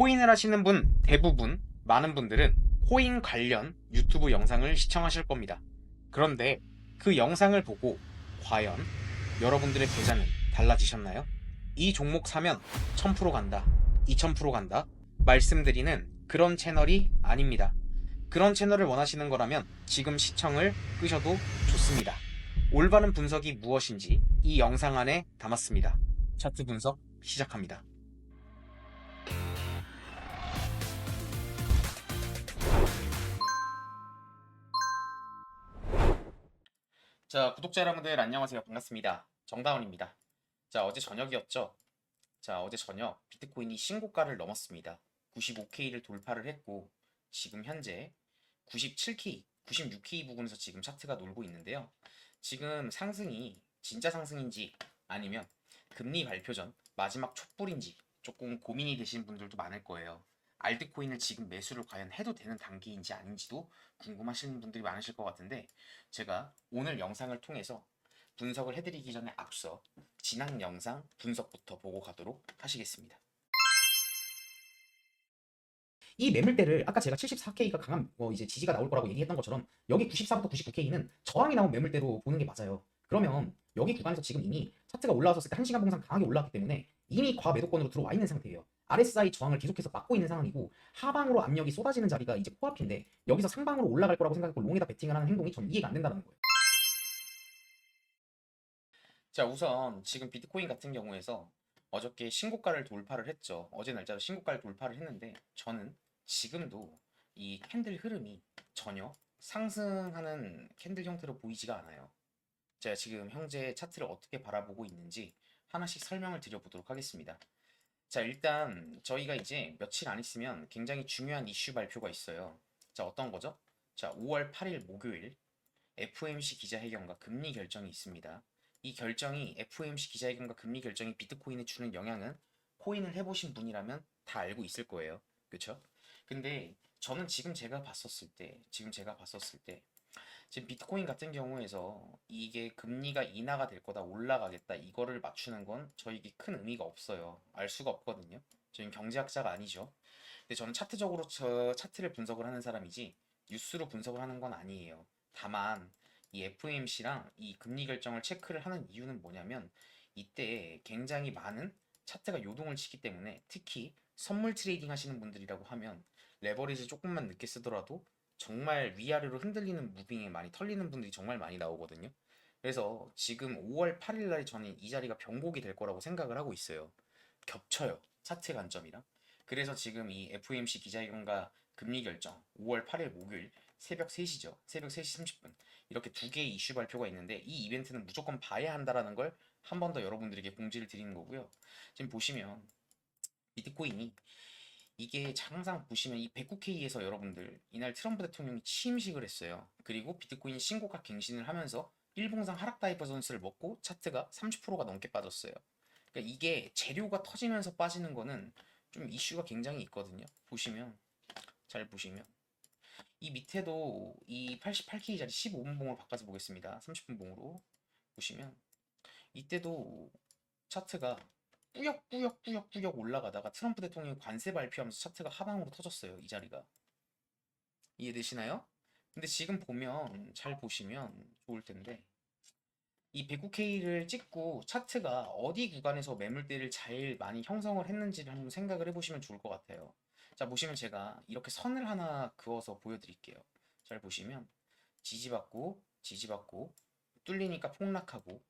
코인을 하시는 분 대부분 많은 분들은 코인 관련 유튜브 영상을 시청하실 겁니다. 그런데 그 영상을 보고 과연 여러분들의 계좌는 달라지셨나요? 이 종목 사면 1000% 간다, 2000% 간다 말씀드리는 그런 채널이 아닙니다. 그런 채널을 원하시는 거라면 지금 시청을 끄셔도 좋습니다. 올바른 분석이 무엇인지 이 영상 안에 담았습니다. 차트 분석 시작합니다. 자, 구독자 여러분들 안녕하세요. 반갑습니다. 정다운입니다. 자, 어제 저녁이었죠? 자, 어제 저녁 비트코인이 신고가를 넘었습니다. 95K를 돌파를 했고 지금 현재 97K, 96K 부근에서 지금 차트가 놀고 있는데요. 지금 상승이 진짜 상승인지 아니면 금리 발표 전 마지막 촛불인지 조금 고민이 되시는 분들도 많을 거예요. 알트코인을 지금 매수를 과연 해도 되는 단계인지 아닌지도 궁금하시는 분들이 많으실 것 같은데, 제가 오늘 영상을 통해서 분석을 해드리기 전에 앞서 지난 영상 분석부터 보고 가도록 하시겠습니다. 이 매물대를 아까 제가 74K가 강한 이제 지지가 나올 거라고 얘기했던 것처럼 여기 94부터 99K는 저항이 나온 매물대로 보는 게 맞아요. 그러면 여기 구간에서 지금 이미 차트가 올라왔었을 때 1시간 봉상 강하게 올라왔기 때문에 이미 과매도권으로 들어와 있는 상태예요. RSI 저항을 계속해서 막고 있는 상황이고 하방으로 압력이 쏟아지는 자리가 이제 코앞인데 여기서 상방으로 올라갈 거라고 생각하고 롱에다 베팅을 하는 행동이 전 이해가 안 된다는 거예요. 자, 우선 지금 비트코인 같은 경우에서 어저께 신고가를 돌파를 했죠. 어제 날짜로 신고가를 돌파를 했는데 저는 지금도 이 캔들 흐름이 전혀 상승하는 캔들 형태로 보이지가 않아요. 제가 지금 현재 차트를 어떻게 바라보고 있는지 하나씩 설명을 드려보도록 하겠습니다. 자, 일단 저희가 이제 며칠 안 있으면 굉장히 중요한 이슈 발표가 있어요. 자, 어떤 거죠? 자, 5월 8일 목요일 FOMC 기자회견과 금리 결정이 있습니다. 이 결정이 FOMC 기자회견과 금리 결정이 비트코인에 주는 영향은 코인을 해보신 분이라면 다 알고 있을 거예요. 그렇죠? 근데 저는 지금 제가 봤었을 때 지금 비트코인 같은 경우에서 이게 금리가 인하가 될 거다, 올라가겠다, 이거를 맞추는 건 저에게 큰 의미가 없어요. 알 수가 없거든요. 저희는 경제학자가 아니죠. 근데 저는 차트적으로 저 차트를 분석을 하는 사람이지 뉴스로 분석을 하는 건 아니에요. 다만 이 FOMC랑 이 금리 결정을 체크를 하는 이유는 뭐냐면 이때 굉장히 많은 차트가 요동을 치기 때문에, 특히 선물 트레이딩 하시는 분들이라고 하면 레버리지 조금만 늦게 쓰더라도 정말 위아래로 흔들리는 무빙에 많이 털리는 분들이 정말 많이 나오거든요. 그래서 지금 5월 8일 날 저는 이 자리가 변곡이 될 거라고 생각을 하고 있어요. 겹쳐요. 차트 관점이랑. 그래서 지금 이 FOMC 기자회견과 금리 결정 5월 8일 목요일 새벽 3시죠. 새벽 3시 30분. 이렇게 두 개의 이슈 발표가 있는데 이 이벤트는 무조건 봐야 한다라는 걸 한 번 더 여러분들에게 공지를 드리는 거고요. 지금 보시면 비트코인이 이게 항상 보시면 이 109K에서 여러분들 이날 트럼프 대통령이 취임식을 했어요. 그리고 비트코인 신고가 갱신을 하면서 일봉상 하락 다이버전스를 먹고 차트가 30%가 넘게 빠졌어요. 그러니까 이게 재료가 터지면서 빠지는 거는 좀 이슈가 굉장히 있거든요. 보시면, 잘 보시면 이 밑에도 이 88K짜리 15분 봉으로 바꿔서 보겠습니다. 30분 봉으로 보시면 이때도 차트가 꾸역꾸역꾸역꾸역 올라가다가 트럼프 대통령이 관세 발표하면서 차트가 하방으로 터졌어요. 이 자리가. 이해되시나요? 근데 지금 보면, 잘 보시면 좋을 텐데, 이 109K를 찍고 차트가 어디 구간에서 매물대를 제일 많이 형성을 했는지를 한번 생각을 해보시면 좋을 것 같아요. 자, 보시면 제가 이렇게 선을 하나 그어서 보여드릴게요. 잘 보시면 지지받고 지지받고 뚫리니까 폭락하고,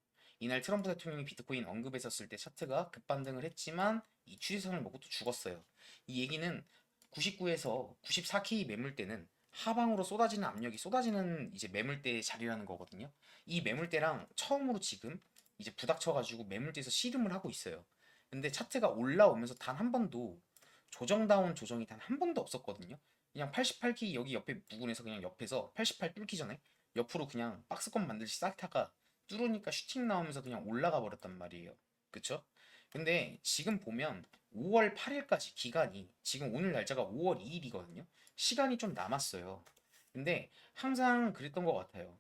이날 트럼프 대통령이 비트코인 언급했었을 때 차트가 급반등을 했지만 이 추세선을 먹고 또 죽었어요. 이 얘기는 99에서 94K 매물대는 하방으로 쏟아지는 압력이 쏟아지는 이제 매물대의 자리라는 거거든요. 이 매물대랑 처음으로 지금 이제 부닥쳐가지고 매물대에서 씨름을 하고 있어요. 근데 차트가 올라오면서 단 한 번도 조정다운 조정이 단 한 번도 없었거든요. 그냥 88K 여기 옆에 부분에서 그냥 옆에서 88 뚫기 전에 옆으로 그냥 박스권 만들듯이 싹 타가 뚫으니까 슈팅 나오면서 그냥 올라가 버렸단 말이에요. 그쵸? 근데 지금 보면 5월 8일까지 기간이, 지금 오늘 날짜가 5월 2일이거든요. 시간이 좀 남았어요. 근데 항상 그랬던 것 같아요.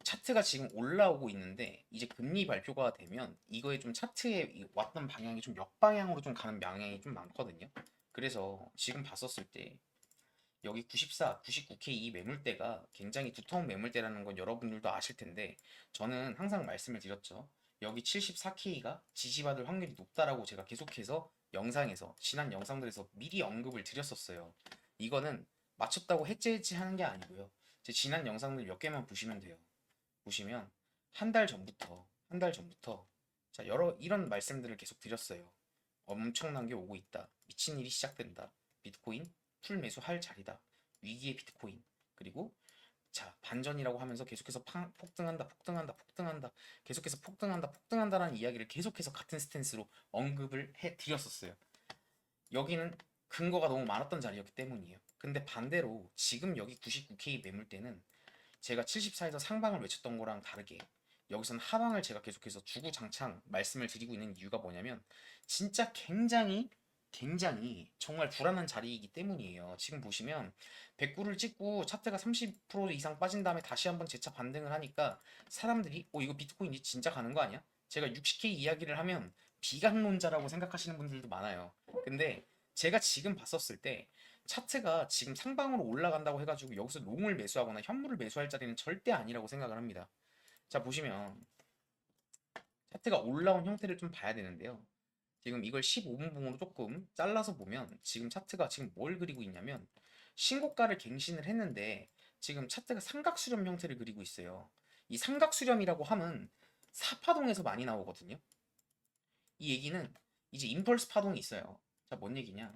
차트가 지금 올라오고 있는데 이제 금리 발표가 되면 이거에 좀 차트에 왔던 방향이 좀 역방향으로 좀 가는 방향이 좀 많거든요. 그래서 지금 봤었을 때 여기 94, 99K 이 매물대가 굉장히 두터운 매물대라는 건 여러분들도 아실 텐데 저는 항상 말씀을 드렸죠. 여기 74K가 지지받을 확률이 높다라고 제가 계속해서 영상에서 지난 영상들에서 미리 언급을 드렸었어요. 이거는 맞췄다고 해치해치하는 게 아니고요. 제 지난 영상들 몇 개만 보시면 돼요. 보시면 한 달 전부터 자 여러 이런 말씀들을 계속 드렸어요. 엄청난 게 오고 있다. 미친 일이 시작된다. 비트코인 풀 매수할 자리다. 위기의 비트코인. 그리고 자 반전이라고 하면서 계속해서 폭등한다, 폭등한다, 폭등한다. 계속해서 폭등한다, 폭등한다라는 이야기를 계속해서 같은 스탠스로 언급을 해 드렸었어요. 여기는 근거가 너무 많았던 자리였기 때문이에요. 근데 반대로 지금 여기 99K 매물대는 제가 74에서 상방을 외쳤던 거랑 다르게 여기서는 하방을 제가 계속해서 주구장창 말씀을 드리고 있는 이유가 뭐냐면 진짜 굉장히 정말 불안한 자리이기 때문이에요. 지금 보시면 109를 찍고 차트가 30% 이상 빠진 다음에 다시 한번 재차 반등을 하니까 사람들이 이거 비트코인이 진짜 가는 거 아니야? 제가 60K 이야기를 하면 비강론자라고 생각하시는 분들도 많아요. 근데 제가 지금 봤었을 때 차트가 지금 상방으로 올라간다고 해가지고 여기서 롱을 매수하거나 현물을 매수할 자리는 절대 아니라고 생각을 합니다. 자, 보시면 차트가 올라온 형태를 좀 봐야 되는데요. 지금 이걸 15분봉으로 조금 잘라서 보면 지금 차트가 지금 뭘 그리고 있냐면 신고가를 갱신을 했는데 지금 차트가 삼각수렴 형태를 그리고 있어요. 이 삼각수렴이라고 함은 사파동에서 많이 나오거든요. 이 얘기는 이제 임펄스 파동이 있어요. 자, 뭔 얘기냐?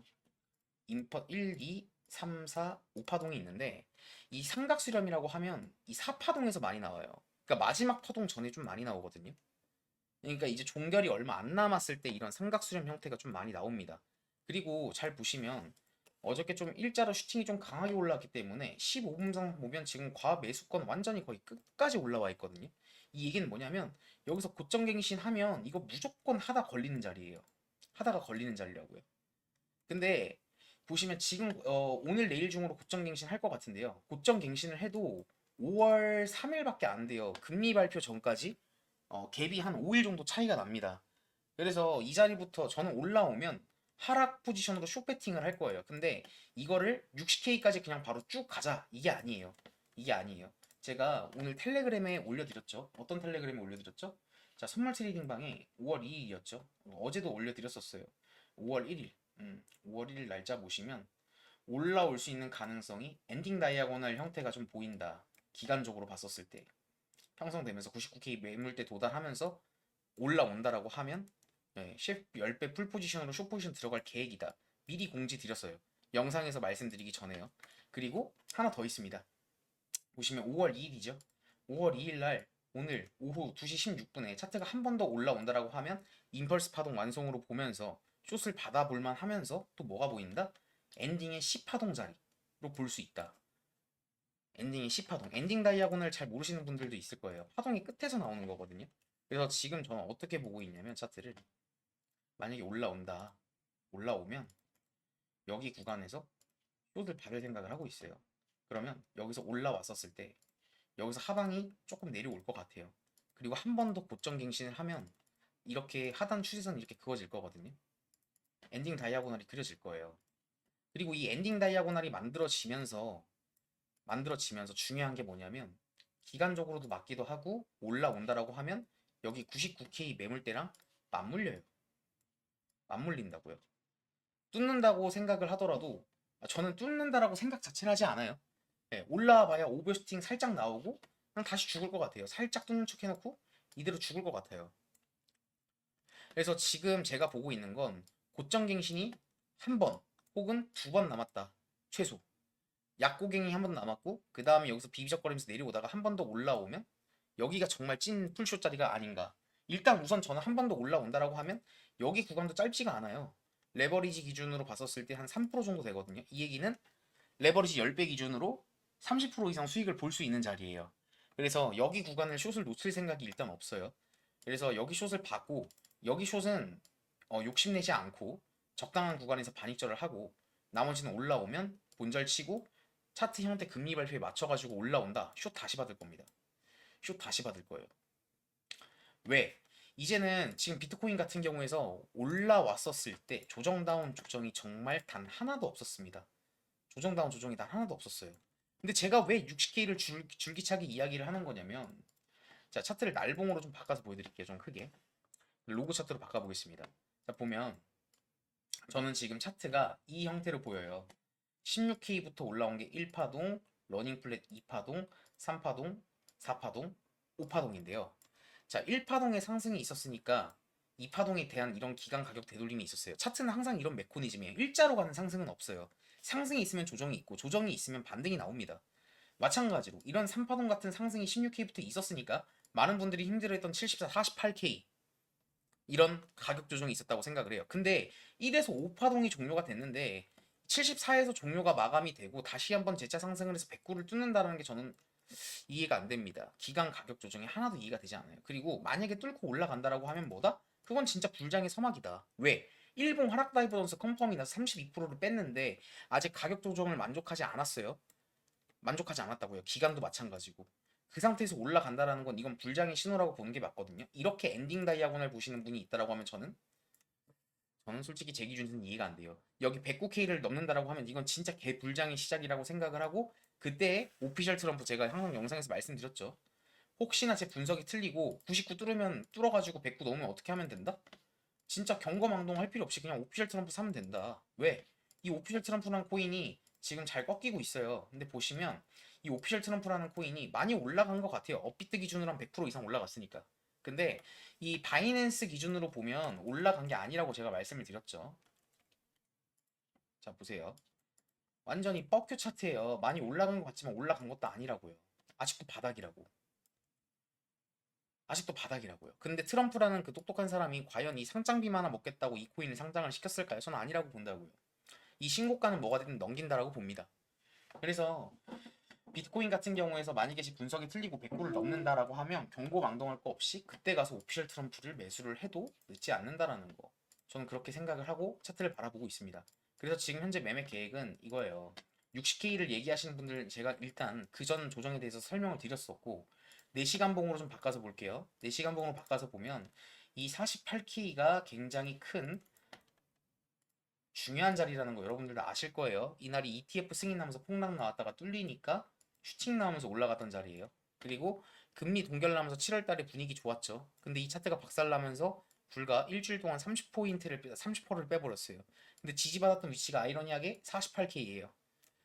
인퍼 1, 2, 3, 4, 5파동이 있는데 이 삼각수렴이라고 하면 이 4파동에서 많이 나와요. 그러니까 마지막 파동 전에 좀 많이 나오거든요. 그러니까 이제 종결이 얼마 안 남았을 때 이런 삼각수렴 형태가 좀 많이 나옵니다. 그리고 잘 보시면 어저께 좀 일자로 슈팅이 좀 강하게 올라왔기 때문에 15분선 보면 지금 과매수권 완전히 거의 끝까지 올라와 있거든요. 이 얘기는 뭐냐면 여기서 고점갱신 하면 이거 무조건 하다 걸리는 자리예요. 하다가 걸리는 자리라고요. 근데 보시면 지금 오늘 내일 중으로 고점 갱신할 것 같은데요. 고점 갱신을 해도 5월 3일밖에 안 돼요. 금리 발표 전까지 갭이 한 5일 정도 차이가 납니다. 그래서 이 자리부터 저는 올라오면 하락 포지션으로 숏 배팅을 할 거예요. 근데 이거를 60K까지 그냥 바로 쭉 가자. 이게 아니에요. 이게 아니에요. 제가 오늘 텔레그램에 올려드렸죠. 어떤 텔레그램에 올려드렸죠? 자, 선물 트레이딩 방에 5월 2일이었죠. 어제도 올려드렸었어요. 5월 1일. 5월 1일 날짜 보시면 올라올 수 있는 가능성이 엔딩 다이아고널 형태가 좀 보인다. 기간적으로 봤었을 때. 형성되면서 99K 매물대 도달하면서 올라온다라고 하면 셰프 10배 풀 포지션으로 숏 포지션 들어갈 계획이다. 미리 공지 드렸어요. 영상에서 말씀드리기 전에요. 그리고 하나 더 있습니다. 보시면 5월 2일이죠. 5월 2일 날 오늘 오후 2시 16분에 차트가 한 번 더 올라온다라고 하면 임펄스 파동 완성으로 보면서 숏을 받아볼만 하면서 또 뭐가 보인다? 엔딩의 10파동 자리로 볼 수 있다. 엔딩이 10파동. 엔딩 다이아곤을 잘 모르시는 분들도 있을 거예요. 파동이 끝에서 나오는 거거든요. 그래서 지금 저는 어떻게 보고 있냐면 차트를 만약에 올라온다. 올라오면 여기 구간에서 숏을 받을 생각을 하고 있어요. 그러면 여기서 올라왔었을 때 여기서 하방이 조금 내려올 것 같아요. 그리고 한 번 더 고점 갱신을 하면 이렇게 하단 추세선이 이렇게 그어질 거거든요. 엔딩 다이아고널이 그려질 거예요. 그리고 이 엔딩 다이아고널이 만들어지면서 중요한 게 뭐냐면 기간적으로도 맞기도 하고 올라온다라고 하면 여기 99K 매물대랑 맞물려요. 맞물린다고요. 뚫는다고 생각을 하더라도 저는 뚫는다라고 생각 자체를 하지 않아요. 네, 올라와봐야 오버슈팅 살짝 나오고 그냥 다시 죽을 것 같아요. 살짝 뚫는 척 해놓고 이대로 죽을 것 같아요. 그래서 지금 제가 보고 있는 건 고점 갱신이 한 번 혹은 두 번 남았다. 최소. 약고갱이 한 번 남았고 그 다음에 여기서 비비적거리면서 내려오다가 한 번 더 올라오면 여기가 정말 찐 풀쇼 자리가 아닌가. 일단 우선 저는 한 번 더 올라온다라고 하면 여기 구간도 짧지가 않아요. 레버리지 기준으로 봤었을 때 한 3% 정도 되거든요. 이 얘기는 레버리지 10배 기준으로 30% 이상 수익을 볼 수 있는 자리예요. 그래서 여기 구간을 숏을 놓칠 생각이 일단 없어요. 그래서 여기 숏을 받고 여기 숏은 욕심내지 않고 적당한 구간에서 반익절을 하고 나머지는 올라오면 본절 치고 차트 형태 금리 발표에 맞춰가지고 올라온다. 숏 다시 받을 겁니다. 숏 다시 받을 거예요. 왜? 이제는 지금 비트코인 같은 경우에서 올라왔었을 때 조정다운 조정이 정말 단 하나도 없었습니다. 조정다운 조정이 단 하나도 없었어요. 근데 제가 왜 60K를 줄기차게 이야기를 하는 거냐면, 자, 차트를 날봉으로 좀 바꿔서 보여드릴게요. 좀 크게. 로고 차트로 바꿔보겠습니다. 자, 보면 저는 지금 차트가 이 형태로 보여요. 16K부터 올라온 게 1파동, 러닝 플랫 2파동, 3파동, 4파동, 5파동인데요. 자, 1파동의 상승이 있었으니까 2파동에 대한 이런 기간 가격 되돌림이 있었어요. 차트는 항상 이런 메커니즘이에요. 일자로 가는 상승은 없어요. 상승이 있으면 조정이 있고 조정이 있으면 반등이 나옵니다. 마찬가지로 이런 3파동 같은 상승이 16K부터 있었으니까 많은 분들이 힘들어했던 74, 48K 이런 가격 조정이 있었다고 생각을 해요. 근데 1에서 5파동이 종료가 됐는데 74에서 종료가 마감이 되고 다시 한번 재차 상승을 해서 109를 뚫는다는 게 저는 이해가 안 됩니다. 기간 가격 조정이 하나도 이해가 되지 않아요. 그리고 만약에 뚫고 올라간다라고 하면 뭐다? 그건 진짜 불장의 서막이다. 왜? 일봉 하락 다이버전스 컨펌이 나서 32%를 뺐는데 아직 가격 조정을 만족하지 않았어요. 만족하지 않았다고요. 기간도 마찬가지고. 그 상태에서 올라간다라는 건 이건 불장의 신호라고 보는 게 맞거든요. 이렇게 엔딩 다이아고널 보시는 분이 있다라고 하면 저는 솔직히 제 기준에서는 이해가 안 돼요. 여기 109K를 넘는다라고 하면 이건 진짜 개불장의 시작이라고 생각을 하고 그때 오피셜 트럼프 제가 항상 영상에서 말씀드렸죠. 혹시나 제 분석이 틀리고 99 뚫으면 뚫어가지고 109 넘으면 어떻게 하면 된다? 진짜 경거망동 할 필요 없이 그냥 오피셜 트럼프 사면 된다. 왜? 이 오피셜 트럼프라는 코인이 지금 잘 꺾이고 있어요. 근데 보시면 이 오피셜 트럼프라는 코인이 많이 올라간 것 같아요. 업비트 기준으로 한 100% 이상 올라갔으니까. 근데 이 바이낸스 기준으로 보면 올라간 게 아니라고 제가 말씀을 드렸죠. 자, 보세요. 완전히 뻑큐 차트예요. 많이 올라간 것 같지만 올라간 것도 아니라고요. 아직도 바닥이라고. 아직도 바닥이라고요. 근데 트럼프라는 그 똑똑한 사람이 과연 이 상장비만 하나 먹겠다고 이 코인을 상장을 시켰을까요? 저는 아니라고 본다고요. 이 신고가는 뭐가 되든 넘긴다라고 봅니다. 그래서 비트코인 같은 경우에서 만약에 제 분석이 틀리고 109를 넘는다라고 하면 경고망동할 거 없이 그때 가서 오피셜 트럼프를 매수를 해도 늦지 않는다라는 거. 저는 그렇게 생각을 하고 차트를 바라보고 있습니다. 그래서 지금 현재 매매 계획은 이거예요. 60K를 얘기하시는 분들 제가 일단 그 전 조정에 대해서 설명을 드렸었고 4시간 봉으로 좀 바꿔서 볼게요. 4시간 봉으로 바꿔서 보면 이 48K가 굉장히 큰 중요한 자리라는 거 여러분들도 아실 거예요. 이날이 ETF 승인 나면서 폭락 나왔다가 뚫리니까 슈팅 나오면서 올라갔던 자리예요. 그리고 금리 동결 나면서 7월 달에 분위기 좋았죠. 근데 이 차트가 박살나면서 불과 일주일 동안 30%를 빼버렸어요. 근데 지지받았던 위치가 아이러니하게 48K예요.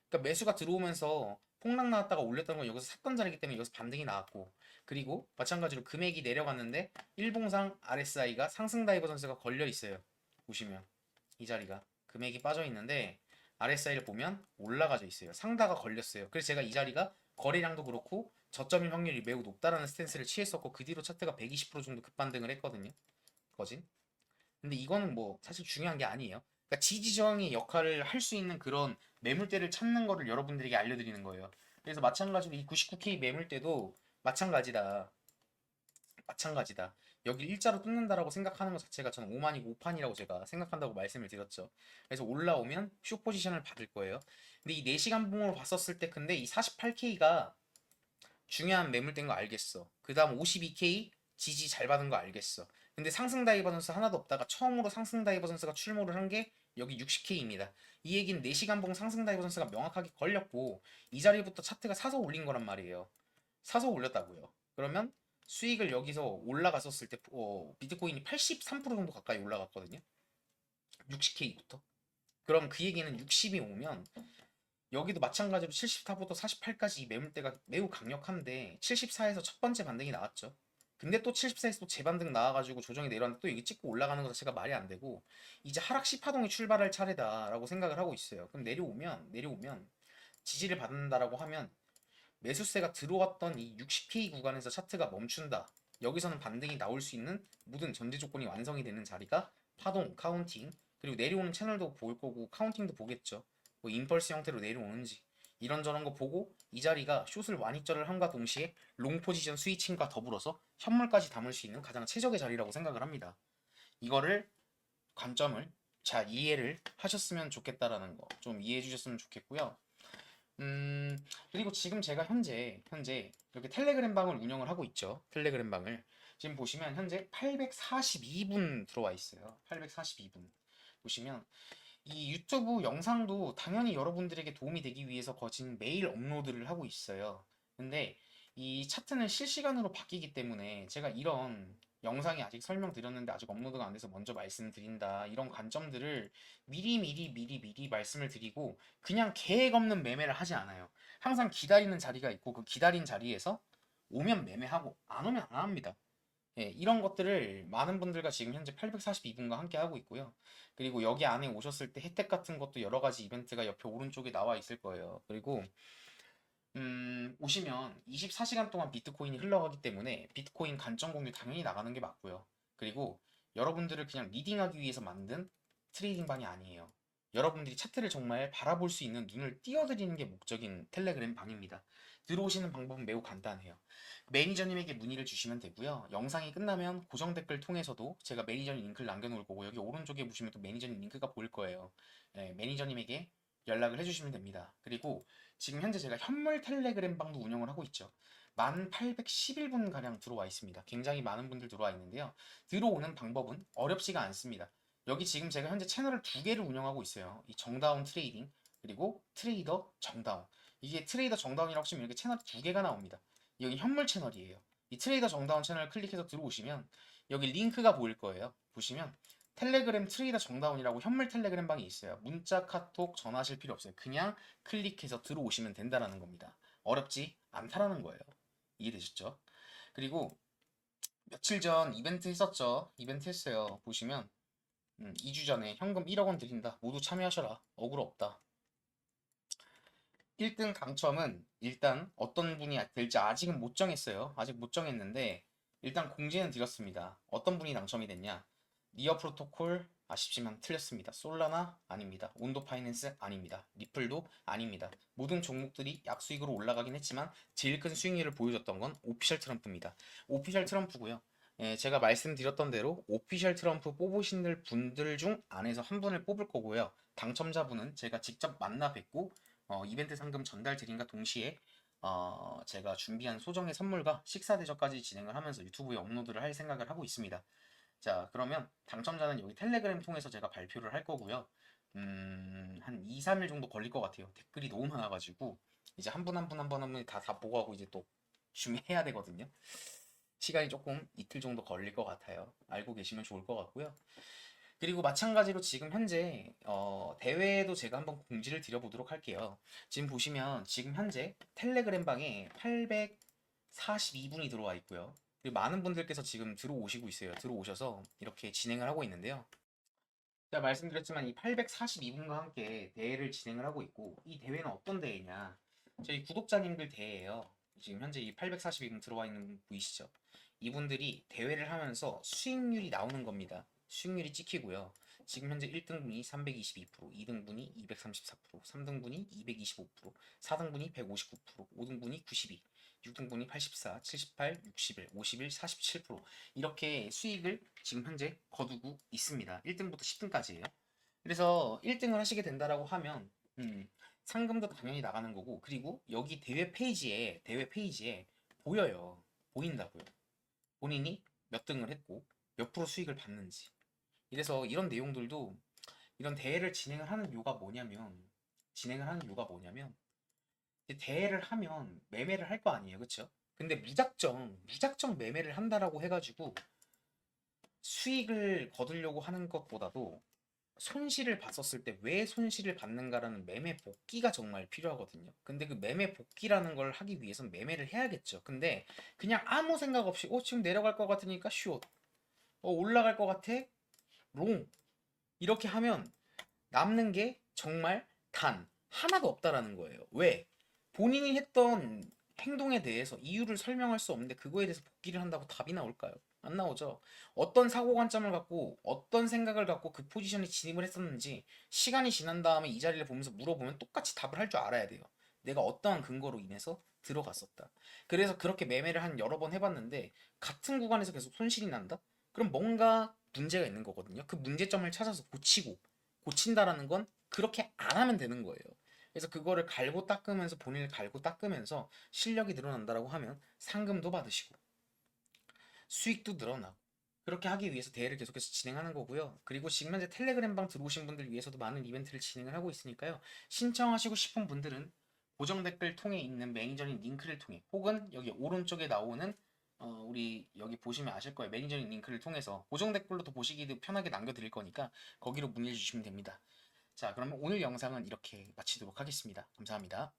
그러니까 매수가 들어오면서 폭락 나왔다가 올렸던 건 여기서 샀던 자리이기 때문에 여기서 반등이 나왔고 그리고 마찬가지로 금액이 내려갔는데 일봉상 RSI가 상승 다이버전스가 걸려 있어요. 보시면 이 자리가 금액이 빠져 있는데 RSI를 보면 올라가져 있어요. 상다가 걸렸어요. 그래서 제가 이 자리가 거래량도 그렇고 저점일 확률이 매우 높다라는 스탠스를 취했었고 그 뒤로 차트가 120% 정도 급반등을 했거든요. 거진. 근데 이거는 뭐 사실 중요한 게 아니에요. 그러니까 지지저항의 역할을 할 수 있는 그런 매물대를 찾는 거를 여러분들에게 알려드리는 거예요. 그래서 마찬가지로 이 99K 매물대도 마찬가지다. 마찬가지다. 여기 일자로 뚫는다라고 생각하는 것 자체가 저는 오만이고 오판이라고 제가 생각한다고 말씀을 드렸죠. 그래서 올라오면 숏 포지션을 받을 거예요. 근데 이 4시간 봉으로 봤었을 때 근데 이 48K가 중요한 매물대인 거 알겠어. 그 다음 52K 지지 잘 받은 거 알겠어. 근데 상승 다이버전스 하나도 없다가 처음으로 상승 다이버전스가 출몰을 한 게 여기 60K입니다. 이 얘기는 4시간 봉 상승 다이버전스가 명확하게 걸렸고 이 자리부터 차트가 사서 올린 거란 말이에요. 사서 올렸다고요. 그러면 수익을 여기서 올라갔었을 때 비트코인이 83% 정도 가까이 올라갔거든요. 60K부터. 그럼 그 얘기는 60이 오면 여기도 마찬가지로 74부터 48까지 이 매물대가 매우 강력한데 74에서 첫 번째 반등이 나왔죠. 근데 또 74에서 또 재반등 나와가지고 조정이 내려왔는데 또 여기 찍고 올라가는 것 자체가 말이 안 되고 이제 하락 시파동이 출발할 차례다라고 생각을 하고 있어요. 그럼 내려오면 지지를 받는다라고 하면 매수세가 들어왔던 이 60K 구간에서 차트가 멈춘다. 여기서는 반등이 나올 수 있는 모든 전제 조건이 완성이 되는 자리가 파동, 카운팅, 그리고 내려오는 채널도 볼 거고 카운팅도 보겠죠. 뭐 임펄스 형태로 내려오는지 이런저런 거 보고 이 자리가 숏을 완익절을 함과 동시에 롱 포지션 스위칭과 더불어서 현물까지 담을 수 있는 가장 최적의 자리라고 생각을 합니다. 이거를 관점을 잘 이해를 하셨으면 좋겠다라는 거 좀 이해해 주셨으면 좋겠고요. 음, 그리고 지금 제가 현재 이렇게 텔레그램 방을 운영을 하고 있죠. 텔레그램 방을. 지금 보시면 현재 842분 들어와 있어요. 842분. 보시면 이 유튜브 영상도 당연히 여러분들에게 도움이 되기 위해서 거진 매일 업로드를 하고 있어요. 근데 이 차트는 실시간으로 바뀌기 때문에 제가 이런 영상이 아직 설명드렸는데 아직 업로드가 안 돼서 먼저 말씀드린다. 이런 관점들을 미리 말씀을 드리고 그냥 계획 없는 매매를 하지 않아요. 항상 기다리는 자리가 있고 그 기다린 자리에서 오면 매매하고 안 오면 안 합니다. 예, 이런 것들을 많은 분들과 지금 현재 842분과 함께 하고 있고요. 그리고 여기 안에 오셨을 때 혜택 같은 것도 여러 가지 이벤트가 옆에 오른쪽에 나와 있을 거예요. 그리고 오시면 24시간 동안 비트코인이 흘러가기 때문에 비트코인 간점 공유 당연히 나가는 게 맞고요. 그리고 여러분들을 그냥 리딩하기 위해서 만든 트레이딩 방이 아니에요. 여러분들이 차트를 정말 바라볼 수 있는 눈을 띄워드리는 게 목적인 텔레그램 방입니다. 들어오시는 방법은 매우 간단해요. 매니저님에게 문의를 주시면 되고요. 영상이 끝나면 고정 댓글 통해서도 제가 매니저님 링크를 남겨놓을 거고 여기 오른쪽에 보시면 또 매니저님 링크가 보일 거예요. 네, 매니저님에게 연락을 해주시면 됩니다. 그리고 지금 현재 제가 현물 텔레그램 방도 운영을 하고 있죠. 1811분 가량 들어와 있습니다. 굉장히 많은 분들 들어와 있는데요. 들어오는 방법은 어렵지가 않습니다. 여기 지금 제가 현재 채널을 두 개를 운영하고 있어요. 이 정다운 트레이딩 그리고 트레이더 정다운. 이게 트레이더 정다운이라고 치면 이렇게 채널이 두 개가 나옵니다. 여기 현물 채널이에요. 이 트레이더 정다운 채널을 클릭해서 들어오시면 여기 링크가 보일 거예요. 보시면 텔레그램 트레이더 정다운이라고 현물 텔레그램 방이 있어요. 문자, 카톡, 전화하실 필요 없어요. 그냥 클릭해서 들어오시면 된다라는 겁니다. 어렵지 않다라는 거예요. 이해되셨죠? 그리고 며칠 전 이벤트 했었죠. 이벤트 했어요. 보시면 2주 전에 현금 1억 원 드린다. 모두 참여하셔라. 억울 없다. 1등 당첨은 일단 어떤 분이 될지 아직은 못 정했어요. 아직 못 정했는데 일단 공지는 드렸습니다. 어떤 분이 당첨이 됐냐? 니어 프로토콜 아쉽지만 틀렸습니다. 솔라나 아닙니다. 온도 파이낸스 아닙니다. 리플도 아닙니다. 모든 종목들이 약수익으로 올라가긴 했지만 제일 큰 수익률을 보여줬던 건 오피셜 트럼프입니다. 오피셜 트럼프고요. 예, 제가 말씀드렸던 대로 오피셜 트럼프 뽑으신 분들 중 안에서 한 분을 뽑을 거고요. 당첨자분은 제가 직접 만나 뵙고 이벤트 상금 전달 드림과 동시에 제가 준비한 소정의 선물과 식사 대접까지 진행을 하면서 유튜브에 업로드를 할 생각을 하고 있습니다. 자, 그러면 당첨자는 여기 텔레그램 통해서 제가 발표를 할 거고요. 한 2, 3일 정도 걸릴 것 같아요. 댓글이 너무 많아가지고 이제 한 분 한 분 한 분 한 분이 다 보고 하고 이제 또 준비해야 되거든요. 시간이 조금 이틀 정도 걸릴 것 같아요. 알고 계시면 좋을 것 같고요. 그리고 마찬가지로 지금 현재 대회에도 제가 한번 공지를 드려보도록 할게요. 지금 보시면 지금 현재 텔레그램 방에 842분이 들어와 있고요. 그리고 많은 분들께서 지금 들어오시고 있어요. 들어오셔서 이렇게 진행을 하고 있는데요. 제가 말씀드렸지만 이 842분과 함께 대회를 진행을 하고 있고 이 대회는 어떤 대회냐? 저희 구독자님들 대회예요. 지금 현재 이 842분 들어와 있는 분 보이시죠? 이분들이 대회를 하면서 수익률이 나오는 겁니다. 수익률이 찍히고요. 지금 현재 1등분이 322%, 2등분이 234%, 3등분이 225%, 4등분이 159%, 5등분이 92, 6등분이 84, 78, 61, 51, 47% 이렇게 수익을 지금 현재 거두고 있습니다. 1등부터 10등까지예요. 그래서 1등을 하시게 된다라고 하면 상금도 당연히 나가는 거고 그리고 여기 대회 페이지에 보여요. 보인다고요. 본인이 몇 등을 했고 몇 프로 수익을 받는지. 이래서 이런 내용들도 이런 대회를 진행을 하는 이유가 뭐냐면 이제 대회를 하면 매매를 할 거 아니에요. 그쵸? 근데 무작정 매매를 한다라고 해가지고 수익을 거두려고 하는 것보다도 손실을 봤었을 때 왜 손실을 받는가라는 매매 복귀가 정말 필요하거든요. 근데 그 매매 복귀라는 걸 하기 위해선 매매를 해야겠죠. 근데 그냥 아무 생각 없이 지금 내려갈 것 같으니까 숏, 올라갈 것 같아 롱 이렇게 하면 남는 게 정말 단 하나도 없다라는 거예요. 왜? 본인이 했던 행동에 대해서 이유를 설명할 수 없는데 그거에 대해서 복귀를 한다고 답이 나올까요? 안 나오죠. 어떤 사고 관점을 갖고 어떤 생각을 갖고 그 포지션에 진입을 했었는지 시간이 지난 다음에 이 자리를 보면서 물어보면 똑같이 답을 할 줄 알아야 돼요. 내가 어떠한 근거로 인해서 들어갔었다. 그래서 그렇게 매매를 한 여러 번 해봤는데 같은 구간에서 계속 손실이 난다? 그럼 뭔가 문제가 있는 거거든요. 그 문제점을 찾아서 고친다라는 건 그렇게 안 하면 되는 거예요. 그래서 그거를 갈고 닦으면서 본인을 갈고 닦으면서 실력이 늘어난다라고 하면 상금도 받으시고 수익도 늘어나고 그렇게 하기 위해서 대회를 계속해서 진행하는 거고요. 그리고 지금 현재 텔레그램방 들어오신 분들 위해서도 많은 이벤트를 진행을 하고 있으니까요. 신청하시고 싶은 분들은 고정 댓글 통해 있는 매니저링 링크를 통해 혹은 여기 오른쪽에 나오는 우리 여기 보시면 아실 거예요. 매니저링 링크를 통해서 고정 댓글로도 보시기도 편하게 남겨드릴 거니까 거기로 문의 주시면 됩니다. 자, 그러면 오늘 영상은 이렇게 마치도록 하겠습니다. 감사합니다.